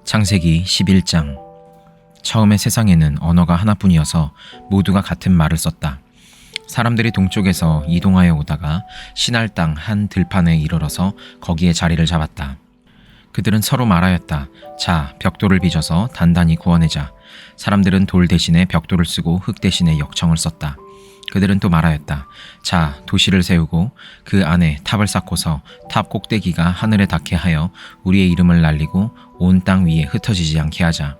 창세기 11장. 처음에 세상에는 언어가 하나뿐이어서 모두가 같은 말을 썼다. 사람들이 동쪽에서 이동하여 오다가 시날 땅 한 들판에 이르러서 거기에 자리를 잡았다. 그들은 서로 말하였다. 자, 벽돌을 빚어서 단단히 구워내자. 사람들은 돌 대신에 벽돌을 쓰고 흙 대신에 역청을 썼다. 그들은 또 말하였다. 자, 도시를 세우고 그 안에 탑을 쌓고서 탑 꼭대기가 하늘에 닿게 하여 우리의 이름을 날리고 온 땅 위에 흩어지지 않게 하자.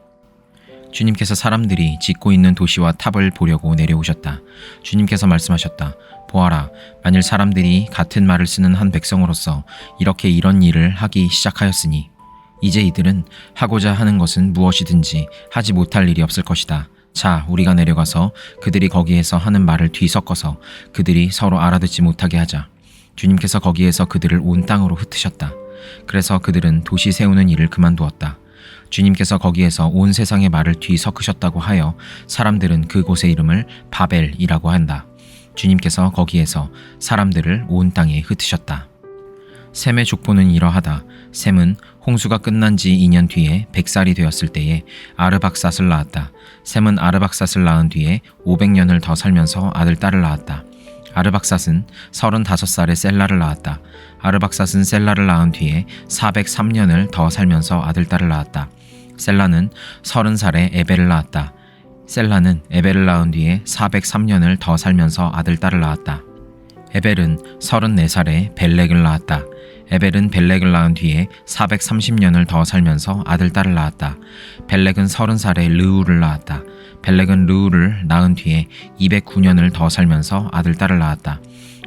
주님께서 사람들이 짓고 있는 도시와 탑을 보려고 내려오셨다. 주님께서 말씀하셨다. 보아라, 만일 사람들이 같은 말을 쓰는 한 백성으로서 이렇게 이런 일을 하기 시작하였으니 이제 이들은 하고자 하는 것은 무엇이든지 하지 못할 일이 없을 것이다. 자, 우리가 내려가서 그들이 거기에서 하는 말을 뒤섞어서 그들이 서로 알아듣지 못하게 하자. 주님께서 거기에서 그들을 온 땅으로 흩으셨다. 그래서 그들은 도시 세우는 일을 그만두었다. 주님께서 거기에서 온 세상의 말을 뒤섞으셨다고 하여 사람들은 그곳의 이름을 바벨이라고 한다. 주님께서 거기에서 사람들을 온 땅에 흩으셨다. 셈의 족보는 이러하다. 셈은 홍수가 끝난 지 2년 뒤에 100살이 되었을 때에 아르박삿을 낳았다. 셈은 아르박삿을 낳은 뒤에 500년을 더 살면서 아들 딸을 낳았다. 아르박삿은 35살에 셀라를 낳았다. 아르박삿은 셀라를 낳은 뒤에 403년을 더 살면서 아들 딸을 낳았다. 셀라는 30살에 에벨을 낳았다. 셀라는 에벨을 낳은 뒤에 403년을 더 살면서 아들 딸을 낳았다. 에벨은 34살에 벨렉을 낳았다. 에벨은 벨렉을 낳은 뒤에 430년을 더 살면서 아들 딸을 낳았다. 벨렉은 30살에 르우를 낳았다. 벨렉은 르우를 낳은 뒤에 209년을 더 살면서 아들 딸을 낳았다.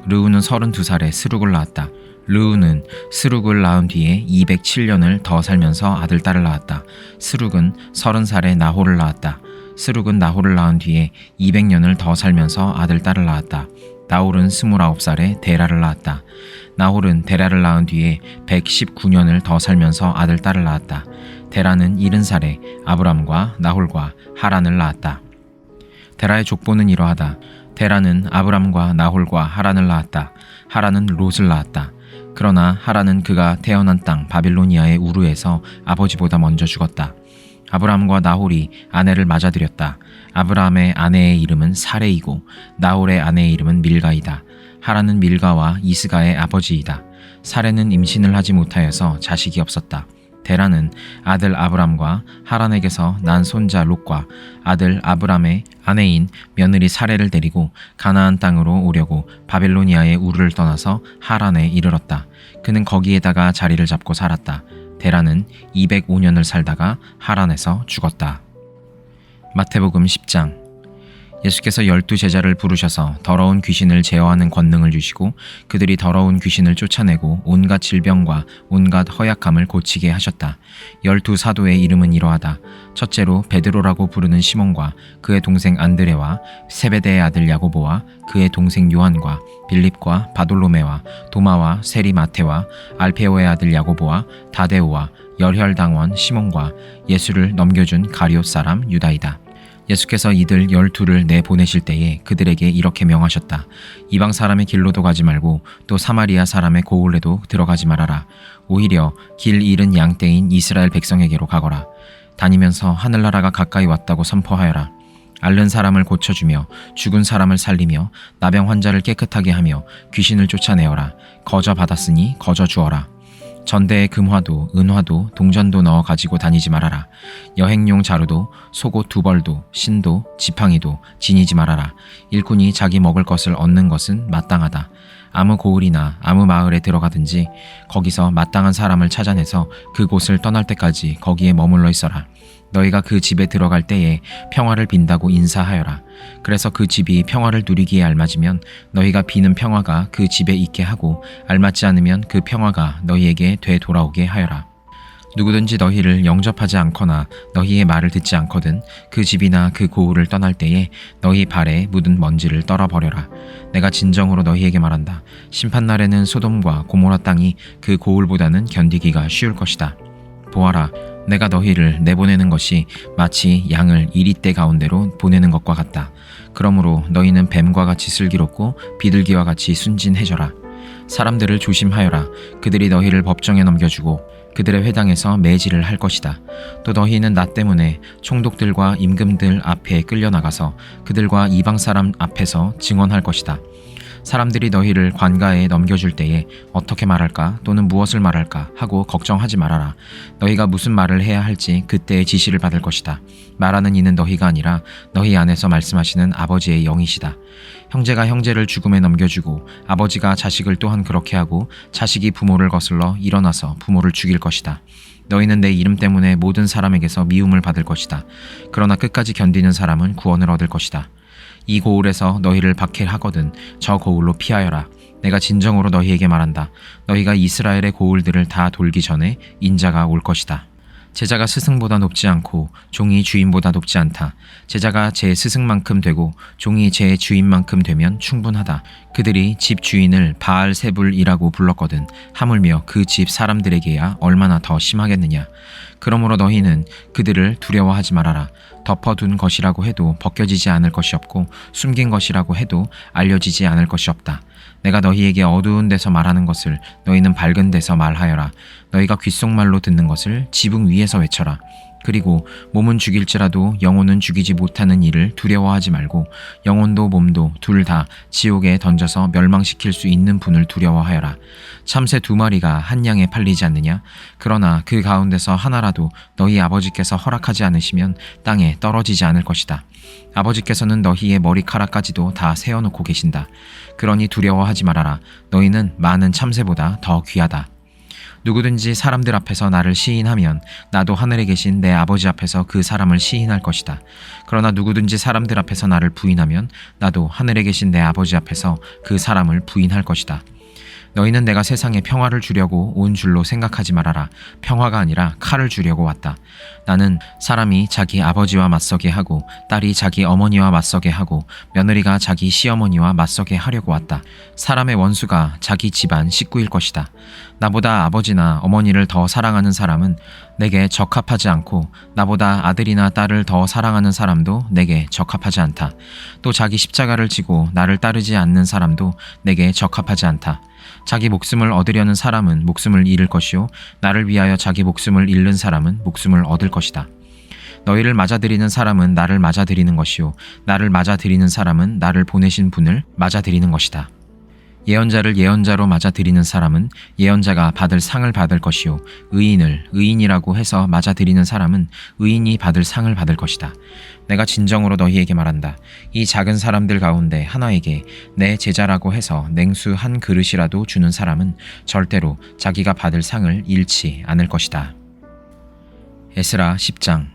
르우는 32살에 스룩을 낳았다. 르우는 스룩을 낳은 뒤에 207년을 더 살면서 아들 딸을 낳았다. 스룩은 30살에 나홀을 낳았다. 스룩은 나홀을 낳은 뒤에 200년을 더 살면서 아들 딸을 낳았다. 나홀은 29살에 데라를 낳았다. 나홀은 데라를 낳은 뒤에 119년을 더 살면서 아들 딸을 낳았다. 데라는 70살에 아브람과 나홀과 하란을 낳았다. 데라의 족보는 이러하다. 데라는 아브람과 나홀과 하란을 낳았다. 하란은 롯을 낳았다. 그러나 하란은 그가 태어난 땅 바빌로니아의 우르에서 아버지보다 먼저 죽었다. 아브람과 나홀이 아내를 맞아들였다. 아브람의 아내의 이름은 사레이고 나홀의 아내의 이름은 밀가이다. 하란은 밀가와 이스가의 아버지이다. 사레는 임신을 하지 못하여서 자식이 없었다. 데라는 아들 아브람과 하란에게서 난 손자 롯과 아들 아브람의 아내인 며느리 사레를 데리고 가나안 땅으로 오려고 바빌로니아의 우르를 떠나서 하란에 이르렀다. 그는 거기에다가 자리를 잡고 살았다. 데라는 205년을 살다가 하란에서 죽었다. 마태복음 10장. 예수께서 12제자를 부르셔서 더러운 귀신을 제어하는 권능을 주시고 그들이 더러운 귀신을 쫓아내고 온갖 질병과 온갖 허약함을 고치게 하셨다. 12사도의 이름은 이러하다. 첫째로 베드로라고 부르는 시몬과 그의 동생 안드레와 세베대의 아들 야고보와 그의 동생 요한과 빌립과 바돌로메와 도마와 세리 마테와 알페오의 아들 야고보와 다데오와 열혈당원 시몬과 예수를 넘겨준 가룟 사람 유다이다. 예수께서 이들 12를 내보내실 때에 그들에게 이렇게 명하셨다. 이방 사람의 길로도 가지 말고 또 사마리아 사람의 고을에도 들어가지 말아라. 오히려 길 잃은 양떼인 이스라엘 백성에게로 가거라. 다니면서 하늘나라가 가까이 왔다고 선포하여라. 앓는 사람을 고쳐주며 죽은 사람을 살리며 나병 환자를 깨끗하게 하며 귀신을 쫓아내어라. 거저 받았으니 거저 주어라. 전대에 금화도 은화도 동전도 넣어 가지고 다니지 말아라. 여행용 자루도 속옷 2벌도 신도 지팡이도 지니지 말아라. 일꾼이 자기 먹을 것을 얻는 것은 마땅하다. 아무 고을이나 아무 마을에 들어가든지 거기서 마땅한 사람을 찾아내서 그곳을 떠날 때까지 거기에 머물러 있어라. 너희가 그 집에 들어갈 때에 평화를 빈다고 인사하여라. 그래서 그 집이 평화를 누리기에 알맞으면 너희가 비는 평화가 그 집에 있게 하고 알맞지 않으면 그 평화가 너희에게 되돌아오게 하여라. 누구든지 너희를 영접하지 않거나 너희의 말을 듣지 않거든 그 집이나 그 고을을 떠날 때에 너희 발에 묻은 먼지를 떨어버려라. 내가 진정으로 너희에게 말한다. 심판날에는 소돔과 고모라 땅이 그 고을보다는 견디기가 쉬울 것이다. 보아라, 내가 너희를 내보내는 것이 마치 양을 이리떼 가운데로 보내는 것과 같다. 그러므로 너희는 뱀과 같이 슬기롭고 비둘기와 같이 순진해져라. 사람들을 조심하여라. 그들이 너희를 법정에 넘겨주고 그들의 회당에서 매질을 할 것이다. 또 너희는 나 때문에 총독들과 임금들 앞에 끌려나가서 그들과 이방 사람 앞에서 증언할 것이다. 사람들이 너희를 관가에 넘겨줄 때에 어떻게 말할까 또는 무엇을 말할까 하고 걱정하지 말아라. 너희가 무슨 말을 해야 할지 그때의 지시를 받을 것이다. 말하는 이는 너희가 아니라 너희 안에서 말씀하시는 아버지의 영이시다. 형제가 형제를 죽음에 넘겨주고 아버지가 자식을 또한 그렇게 하고 자식이 부모를 거슬러 일어나서 부모를 죽일 것이다. 너희는 내 이름 때문에 모든 사람에게서 미움을 받을 것이다. 그러나 끝까지 견디는 사람은 구원을 얻을 것이다. 이 고울에서 너희를 박해하거든 저 고울로 피하여라. 내가 진정으로 너희에게 말한다. 너희가 이스라엘의 고울들을 다 돌기 전에 인자가 올 것이다. 제자가 스승보다 높지 않고 종이 주인보다 높지 않다. 제자가 제 스승만큼 되고 종이 제 주인만큼 되면 충분하다. 그들이 집 주인을 바알세불이라고 불렀거든. 하물며 그 집 사람들에게야 얼마나 더 심하겠느냐. 그러므로 너희는 그들을 두려워하지 말아라. 덮어둔 것이라고 해도 벗겨지지 않을 것이 없고 숨긴 것이라고 해도 알려지지 않을 것이 없다. 내가 너희에게 어두운 데서 말하는 것을 너희는 밝은 데서 말하여라. 너희가 귓속말로 듣는 것을 지붕 위에서 외쳐라. 그리고 몸은 죽일지라도 영혼은 죽이지 못하는 일을 두려워하지 말고 영혼도 몸도 둘 다 지옥에 던져서 멸망시킬 수 있는 분을 두려워하여라. 참새 2마리가 한 양에 팔리지 않느냐? 그러나 그 가운데서 하나라도 너희 아버지께서 허락하지 않으시면 땅에 떨어지지 않을 것이다. 아버지께서는 너희의 머리카락까지도 다 세어놓고 계신다. 그러니 두려워하지 말아라. 너희는 많은 참새보다 더 귀하다. 누구든지 사람들 앞에서 나를 시인하면 나도 하늘에 계신 내 아버지 앞에서 그 사람을 시인할 것이다. 그러나 누구든지 사람들 앞에서 나를 부인하면 나도 하늘에 계신 내 아버지 앞에서 그 사람을 부인할 것이다. 너희는 내가 세상에 평화를 주려고 온 줄로 생각하지 말아라. 평화가 아니라 칼을 주려고 왔다. 나는 사람이 자기 아버지와 맞서게 하고 딸이 자기 어머니와 맞서게 하고 며느리가 자기 시어머니와 맞서게 하려고 왔다. 사람의 원수가 자기 집안 식구일 것이다. 나보다 아버지나 어머니를 더 사랑하는 사람은 내게 적합하지 않고 나보다 아들이나 딸을 더 사랑하는 사람도 내게 적합하지 않다. 또 자기 십자가를 지고 나를 따르지 않는 사람도 내게 적합하지 않다. 자기 목숨을 얻으려는 사람은 목숨을 잃을 것이요 나를 위하여 자기 목숨을 잃는 사람은 목숨을 얻을 것이다. 너희를 맞아들이는 사람은 나를 맞아들이는 것이요 나를 맞아들이는 사람은 나를 보내신 분을 맞아들이는 것이다. 예언자를 예언자로 맞아들이는 사람은 예언자가 받을 상을 받을 것이요 의인을 의인이라고 해서 맞아들이는 사람은 의인이 받을 상을 받을 것이다. 내가 진정으로 너희에게 말한다. 이 작은 사람들 가운데 하나에게 내 제자라고 해서 냉수 한 그릇이라도 주는 사람은 절대로 자기가 받을 상을 잃지 않을 것이다. 에스라 10장.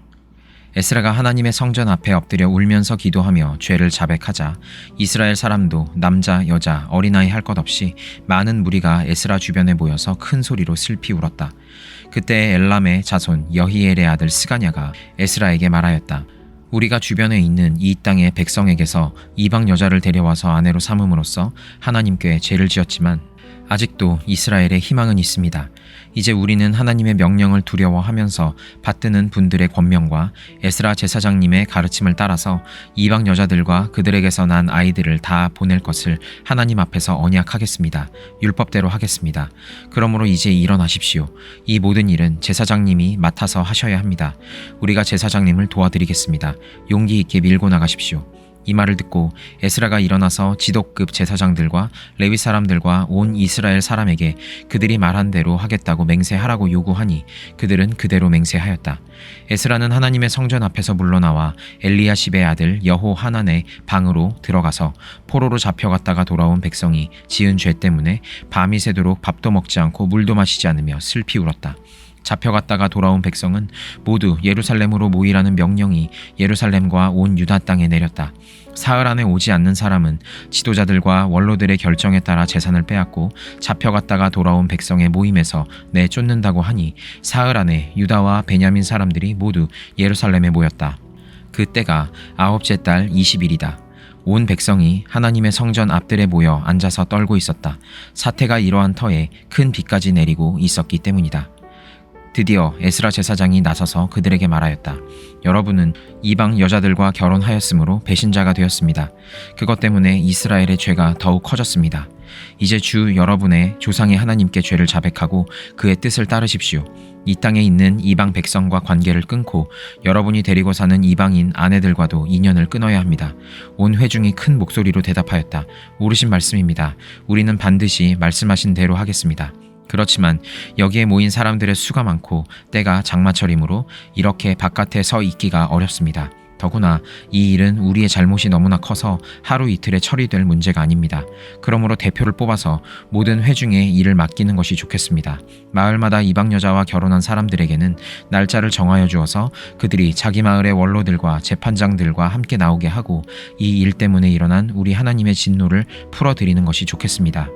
에스라가 하나님의 성전 앞에 엎드려 울면서 기도하며 죄를 자백하자 이스라엘 사람도 남자, 여자, 어린아이 할 것 없이 많은 무리가 에스라 주변에 모여서 큰 소리로 슬피 울었다. 그때 엘람의 자손 여히엘의 아들 스가냐가 에스라에게 말하였다. 우리가 주변에 있는 이 땅의 백성에게서 이방 여자를 데려와서 아내로 삼음으로써 하나님께 죄를 지었지만 아직도 이스라엘에 희망은 있습니다. 이제 우리는 하나님의 명령을 두려워하면서 받드는 분들의 권명과 에스라 제사장님의 가르침을 따라서 이방 여자들과 그들에게서 난 아이들을 다 보낼 것을 하나님 앞에서 언약하겠습니다. 율법대로 하겠습니다. 그러므로 이제 일어나십시오. 이 모든 일은 제사장님이 맡아서 하셔야 합니다. 우리가 제사장님을 도와드리겠습니다. 용기 있게 밀고 나가십시오. 이 말을 듣고 에스라가 일어나서 지도급 제사장들과 레위 사람들과 온 이스라엘 사람에게 그들이 말한 대로 하겠다고 맹세하라고 요구하니 그들은 그대로 맹세하였다. 에스라는 하나님의 성전 앞에서 물러나와 엘리야십의 아들 여호하난의 방으로 들어가서 포로로 잡혀갔다가 돌아온 백성이 지은 죄 때문에 밤이 새도록 밥도 먹지 않고 물도 마시지 않으며 슬피 울었다. 잡혀갔다가 돌아온 백성은 모두 예루살렘으로 모이라는 명령이 예루살렘과 온 유다 땅에 내렸다. 사흘 안에 오지 않는 사람은 지도자들과 원로들의 결정에 따라 재산을 빼앗고 잡혀갔다가 돌아온 백성의 모임에서 내쫓는다고 하니 사흘 안에 유다와 베냐민 사람들이 모두 예루살렘에 모였다. 그때가 9째 달 20일이다. 온 백성이 하나님의 성전 앞들에 모여 앉아서 떨고 있었다. 사태가 이러한 터에 큰 비까지 내리고 있었기 때문이다. 드디어 에스라 제사장이 나서서 그들에게 말하였다. 여러분은 이방 여자들과 결혼하였으므로 배신자가 되었습니다. 그것 때문에 이스라엘의 죄가 더욱 커졌습니다. 이제 주 여러분의 조상의 하나님께 죄를 자백하고 그의 뜻을 따르십시오. 이 땅에 있는 이방 백성과 관계를 끊고 여러분이 데리고 사는 이방인 아내들과도 인연을 끊어야 합니다. 온 회중이 큰 목소리로 대답하였다. 옳으신 말씀입니다. 우리는 반드시 말씀하신 대로 하겠습니다. 그렇지만 여기에 모인 사람들의 수가 많고 때가 장마철이므로 이렇게 바깥에 서 있기가 어렵습니다. 더구나 이 일은 우리의 잘못이 너무나 커서 하루 이틀에 처리될 문제가 아닙니다. 그러므로 대표를 뽑아서 모든 회중에 일을 맡기는 것이 좋겠습니다. 마을마다 이방 여자와 결혼한 사람들에게는 날짜를 정하여 주어서 그들이 자기 마을의 원로들과 재판장들과 함께 나오게 하고 이 일 때문에 일어난 우리 하나님의 진노를 풀어드리는 것이 좋겠습니다.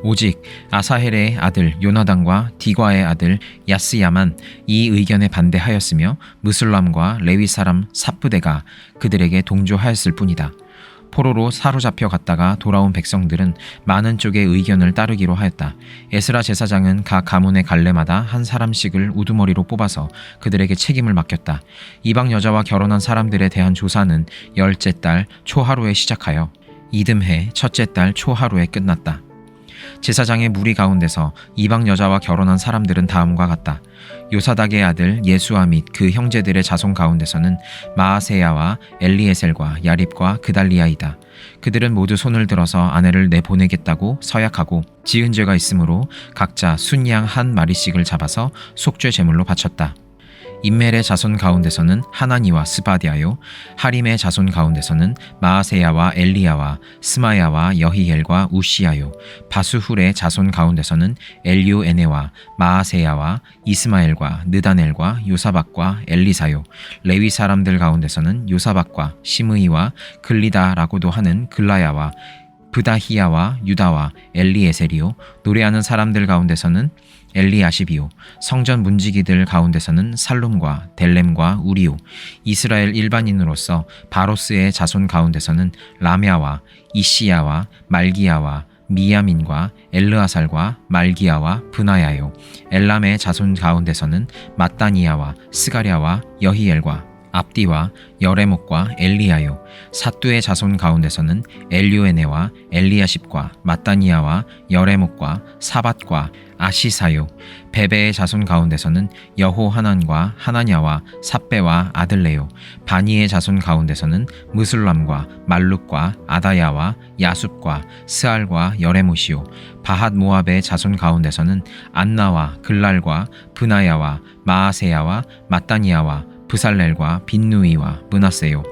오직 아사헬의 아들 요나단과 디과의 아들 야스야만 이 의견에 반대하였으며 무슬람과 레위 사람 삽부대가 그들에게 동조하였을 뿐이다. 포로로 사로잡혀 갔다가 돌아온 백성들은 많은 쪽의 의견을 따르기로 하였다. 에스라 제사장은 각 가문의 갈래마다 한 사람씩을 우두머리로 뽑아서 그들에게 책임을 맡겼다. 이방 여자와 결혼한 사람들에 대한 조사는 열째 달 초하루에 시작하여 이듬해 첫째 달 초하루에 끝났다. 제사장의 무리 가운데서 이방 여자와 결혼한 사람들은 다음과 같다. 요사닥의 아들 예수아 및 그 형제들의 자손 가운데서는 마아세야와 엘리에셀과 야립과 그달리아이다. 그들은 모두 손을 들어서 아내를 내보내겠다고 서약하고 지은 죄가 있으므로 각자 순양 한 마리씩을 잡아서 속죄 제물로 바쳤다. 임멜의 자손 가운데서는 하나니와 스바디아요, 하림의 자손 가운데서는 마아세야와 엘리야와 스마야와 여히엘과 우시야요, 바수훌의 자손 가운데서는 엘류에네와 마아세야와 이스마엘과 느다넬과 요사박과 엘리사요, 레위 사람들 가운데서는 요사박과 시므이와 글리다라고도 하는 글라야와 브다히야와 유다와 엘리에셀이요, 노래하는 사람들 가운데서는 엘리아십이요, 성전 문지기들 가운데서는 살룸과 델렘과 우리요, 이스라엘 일반인으로서 바로스의 자손 가운데서는 라мя와 이시야와 말기야와 미야민과 엘르아살과 말기야와 브나야요, 엘람의 자손 가운데서는 mat다니야와 스가랴와 여히엘과 압디와 여레목과 엘리야요, 사뚜의 자손 가운데서는 엘류에네와 엘리야십과 mat다니야와 여레목과 사밧과 아시사요, 베베의 자손 가운데서는 여호하난과 하나냐와 삽베와 아들레요, 바니의 자손 가운데서는 무슬람과 말룩과 아다야와 야숲과 스알과 여레못이요, 바핫 모압의 자손 가운데서는 안나와 글랄과 브나야와 마아세야와 mat다니야와 브살렐과 빈누이와 므낫세요,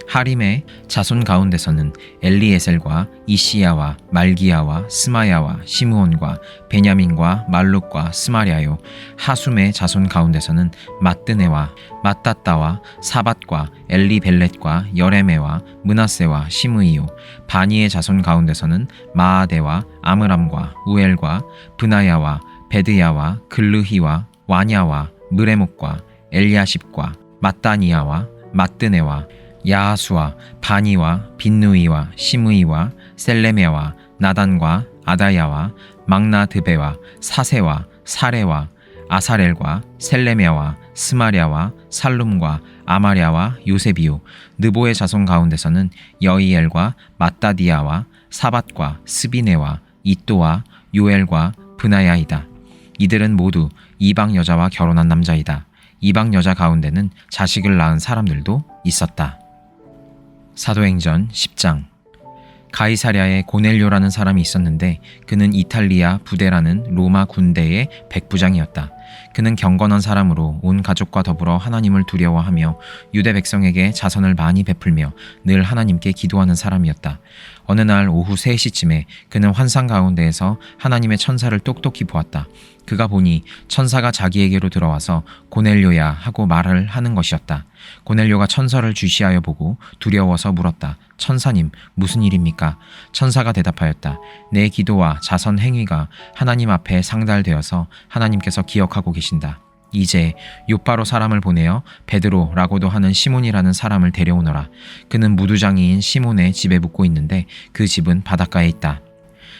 하림의 자손 가운데서는 엘리에셀과 이시야와 말기야와 스마야와 시므온과 베냐민과 말룩과 스마랴요, 하숨의 자손 가운데서는 mat드네와 mat다따와 사밧과 엘리벨렛과 여레메와 므낫세와 시므이요, 바니의 자손 가운데서는 마아데와 아므람과 우엘과 브나야와 베드야와 글르히와 와냐와 느레목과 엘리아십과 mat다니야와 mat드네와 야하수와 바니와 빈누이와 시므이와 셀레메와 나단과 아다야와 막나드베와 사세와 사레와 아사렐과 셀레메와 스마랴와 살룸과 아마랴와 요세비요, 느보의 자손 가운데서는 여이엘과 mat다디야와 사밧과 스비네와 이또와 요엘과 브나야이다. 이들은 모두 이방 여자와 결혼한 남자이다. 이방 여자 가운데는 자식을 낳은 사람들도 있었다. 사도행전 10장. 가이사랴에 고넬료라는 사람이 있었는데 그는 이탈리아 부대라는 로마 군대의 백부장이었다. 그는 경건한 사람으로 온 가족과 더불어 하나님을 두려워하며 유대 백성에게 자선을 많이 베풀며 늘 하나님께 기도하는 사람이었다. 어느 날 오후 3시쯤에 그는 환상 가운데에서 하나님의 천사를 똑똑히 보았다. 그가 보니 천사가 자기에게로 들어와서 고넬료야 하고 말을 하는 것이었다. 고넬료가 천사를 주시하여 보고 두려워서 물었다. 천사님, 무슨 일입니까? 천사가 대답하였다. 내 기도와 자선 행위가 하나님 앞에 상달되어서 하나님께서 기억하고 계신다. 이제 요바로 사람을 보내어 베드로라고도 하는 시몬이라는 사람을 데려오너라. 그는 무두장이인 시몬의 집에 묵고 있는데 그 집은 바닷가에 있다.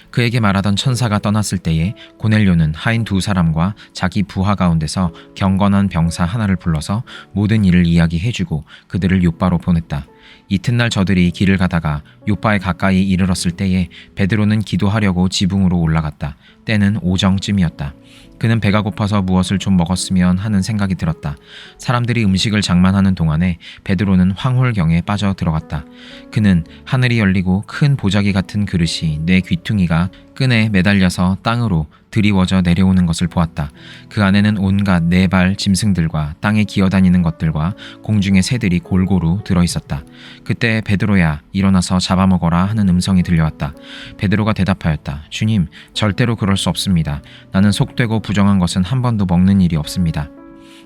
그에게 말하던 천사가 떠났을 때에 고넬료는 하인 2사람과 자기 부하 가운데서 경건한 병사 하나를 불러서 모든 일을 이야기해주고 그들을 요바로 보냈다. 이튿날 저들이 길을 가다가 요빠에 가까이 이르렀을 때에 베드로는 기도하려고 지붕으로 올라갔다. 때는 오정쯤이었다. 그는 배가 고파서 무엇을 좀 먹었으면 하는 생각이 들었다. 사람들이 음식을 장만하는 동안에 베드로는 황홀경에 빠져 들어갔다. 그는 하늘이 열리고 큰 보자기 같은 그릇이 내 귀퉁이가 끈에 매달려서 땅으로 드리워져 내려오는 것을 보았다. 그 안에는 온갖 네 발 짐승들과 땅에 기어다니는 것들과 공중의 새들이 골고루 들어있었다. 그때 베드로야, 일어나서 잡아먹어라 하는 음성이 들려왔다. 베드로가 대답하였다. 주님, 절대로 그럴 수 없습니다. 나는 속되고 부정한 것은 한 번도 먹는 일이 없습니다.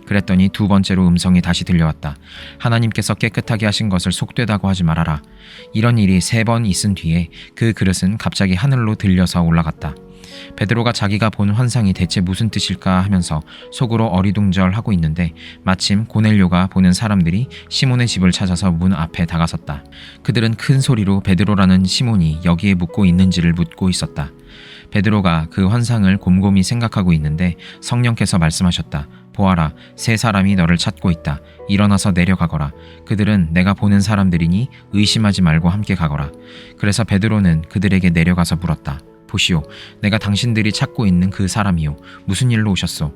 그랬더니 두 번째로 음성이 다시 들려왔다. 하나님께서 깨끗하게 하신 것을 속되다고 하지 말아라. 이런 일이 3번 있은 뒤에 그 그릇은 갑자기 하늘로 들려서 올라갔다. 베드로가 자기가 본 환상이 대체 무슨 뜻일까 하면서 속으로 어리둥절하고 있는데 마침 고넬료가 보낸 사람들이 시몬의 집을 찾아서 문 앞에 다가섰다. 그들은 큰 소리로 베드로라는 시몬이 여기에 묵고 있는지를 묻고 있었다. 베드로가 그 환상을 곰곰이 생각하고 있는데 성령께서 말씀하셨다. 보아라, 3 사람이 너를 찾고 있다. 일어나서 내려가거라. 그들은 내가 보낸 사람들이니 의심하지 말고 함께 가거라. 그래서 베드로는 그들에게 내려가서 물었다. 보시오, 내가 당신들이 찾고 있는 그 사람이요. 무슨 일로 오셨소?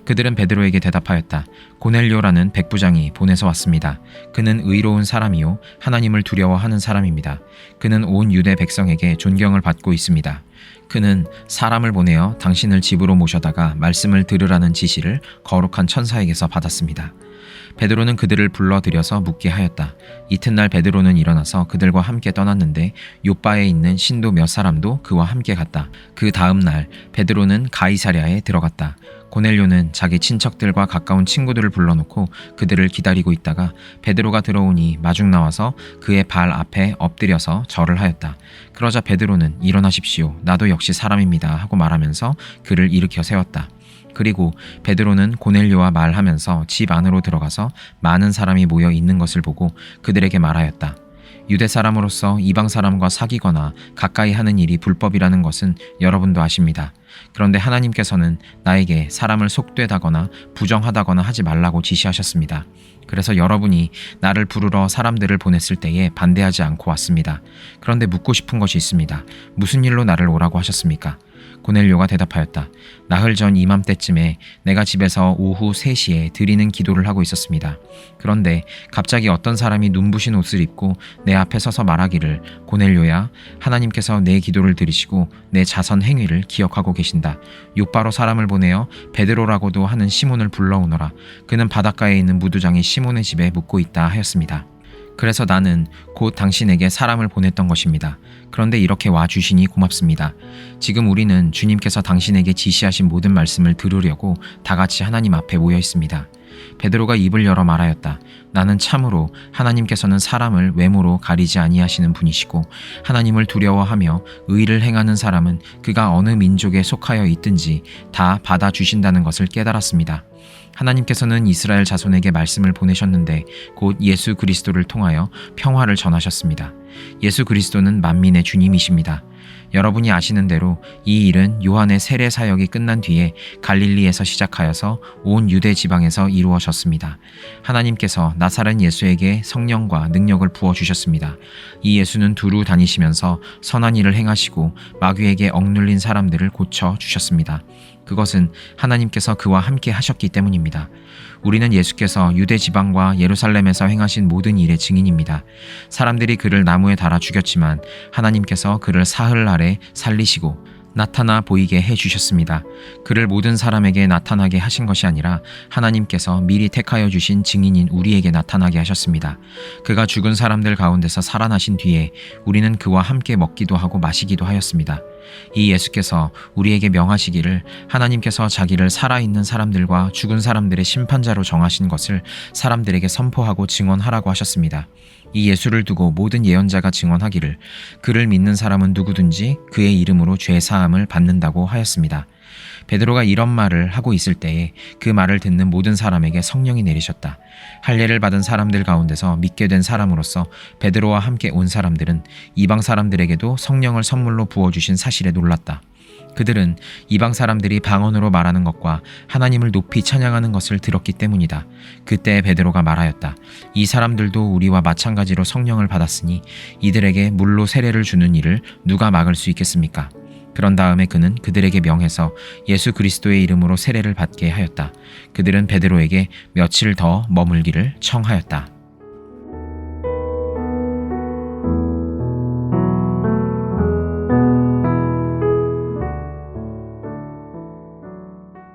그들은 베드로에게 대답하였다. 고넬료라는 백부장이 보내서 왔습니다. 그는 의로운 사람이요, 하나님을 두려워하는 사람입니다. 그는 온 유대 백성에게 존경을 받고 있습니다. 그는 사람을 보내어 당신을 집으로 모셔다가 말씀을 들으라는 지시를 거룩한 천사에게서 받았습니다. 베드로는 그들을 불러들여서 묻게 하였다. 이튿날 베드로는 일어나서 그들과 함께 떠났는데 요빠에 있는 신도 몇 사람도 그와 함께 갔다. 그 다음 날 베드로는 가이사랴에 들어갔다. 고넬료는 자기 친척들과 가까운 친구들을 불러놓고 그들을 기다리고 있다가 베드로가 들어오니 마중 나와서 그의 발 앞에 엎드려서 절을 하였다. 그러자 베드로는 일어나십시오. 나도 역시 사람입니다 하고 말하면서 그를 일으켜 세웠다. 그리고 베드로는 고넬료와 말하면서 집 안으로 들어가서 많은 사람이 모여 있는 것을 보고 그들에게 말하였다. 유대 사람으로서 이방 사람과 사귀거나 가까이 하는 일이 불법이라는 것은 여러분도 아십니다. 그런데 하나님께서는 나에게 사람을 속되다거나 부정하다거나 하지 말라고 지시하셨습니다. 그래서 여러분이 나를 부르러 사람들을 보냈을 때에 반대하지 않고 왔습니다. 그런데 묻고 싶은 것이 있습니다. 무슨 일로 나를 오라고 하셨습니까? 고넬료가 대답하였다. 나흘 전 이맘때쯤에 내가 집에서 오후 3시에 드리는 기도를 하고 있었습니다. 그런데 갑자기 어떤 사람이 눈부신 옷을 입고 내 앞에 서서 말하기를 고넬료야, 하나님께서 내 기도를 들으시고 내 자선 행위를 기억하고 계신다. 요빠로 사람을 보내어 베드로라고도 하는 시몬을 불러오너라. 그는 바닷가에 있는 무두장이 시몬의 집에 묵고 있다 하였습니다. 그래서 나는 곧 당신에게 사람을 보냈던 것입니다. 그런데 이렇게 와주시니 고맙습니다. 지금 우리는 주님께서 당신에게 지시하신 모든 말씀을 들으려고 다 같이 하나님 앞에 모여 있습니다. 베드로가 입을 열어 말하였다. 나는 참으로 하나님께서는 사람을 외모로 가리지 아니하시는 분이시고 하나님을 두려워하며 의를 행하는 사람은 그가 어느 민족에 속하여 있든지 다 받아주신다는 것을 깨달았습니다. 하나님께서는 이스라엘 자손에게 말씀을 보내셨는데 곧 예수 그리스도를 통하여 평화를 전하셨습니다. 예수 그리스도는 만민의 주님이십니다. 여러분이 아시는 대로 이 일은 요한의 세례 사역이 끝난 뒤에 갈릴리에서 시작하여서 온 유대 지방에서 이루어졌습니다. 하나님께서 나사렛 예수에게 성령과 능력을 부어주셨습니다. 이 예수는 두루 다니시면서 선한 일을 행하시고 마귀에게 억눌린 사람들을 고쳐주셨습니다. 그것은 하나님께서 그와 함께 하셨기 때문입니다. 우리는 예수께서 유대 지방과 예루살렘에서 행하신 모든 일의 증인입니다. 사람들이 그를 나무에 달아 죽였지만 하나님께서 그를 사흘 아래 살리시고 나타나 보이게 해주셨습니다. 그를 모든 사람에게 나타나게 하신 것이 아니라 하나님께서 미리 택하여 주신 증인인 우리에게 나타나게 하셨습니다. 그가 죽은 사람들 가운데서 살아나신 뒤에 우리는 그와 함께 먹기도 하고 마시기도 하였습니다. 이 예수께서 우리에게 명하시기를 하나님께서 자기를 살아있는 사람들과 죽은 사람들의 심판자로 정하신 것을 사람들에게 선포하고 증언하라고 하셨습니다. 이 예수를 두고 모든 예언자가 증언하기를 그를 믿는 사람은 누구든지 그의 이름으로 죄 사함을 받는다고 하였습니다. 베드로가 이런 말을 하고 있을 때에 그 말을 듣는 모든 사람에게 성령이 내리셨다. 할례를 받은 사람들 가운데서 믿게 된 사람으로서 베드로와 함께 온 사람들은 이방 사람들에게도 성령을 선물로 부어주신 사실에 놀랐다. 그들은 이방 사람들이 방언으로 말하는 것과 하나님을 높이 찬양하는 것을 들었기 때문이다. 그때 베드로가 말하였다. 이 사람들도 우리와 마찬가지로 성령을 받았으니 이들에게 물로 세례를 주는 일을 누가 막을 수 있겠습니까? 그런 다음에 그는 그들에게 명해서 예수 그리스도의 이름으로 세례를 받게 하였다. 그들은 베드로에게 며칠 더 머물기를 청하였다.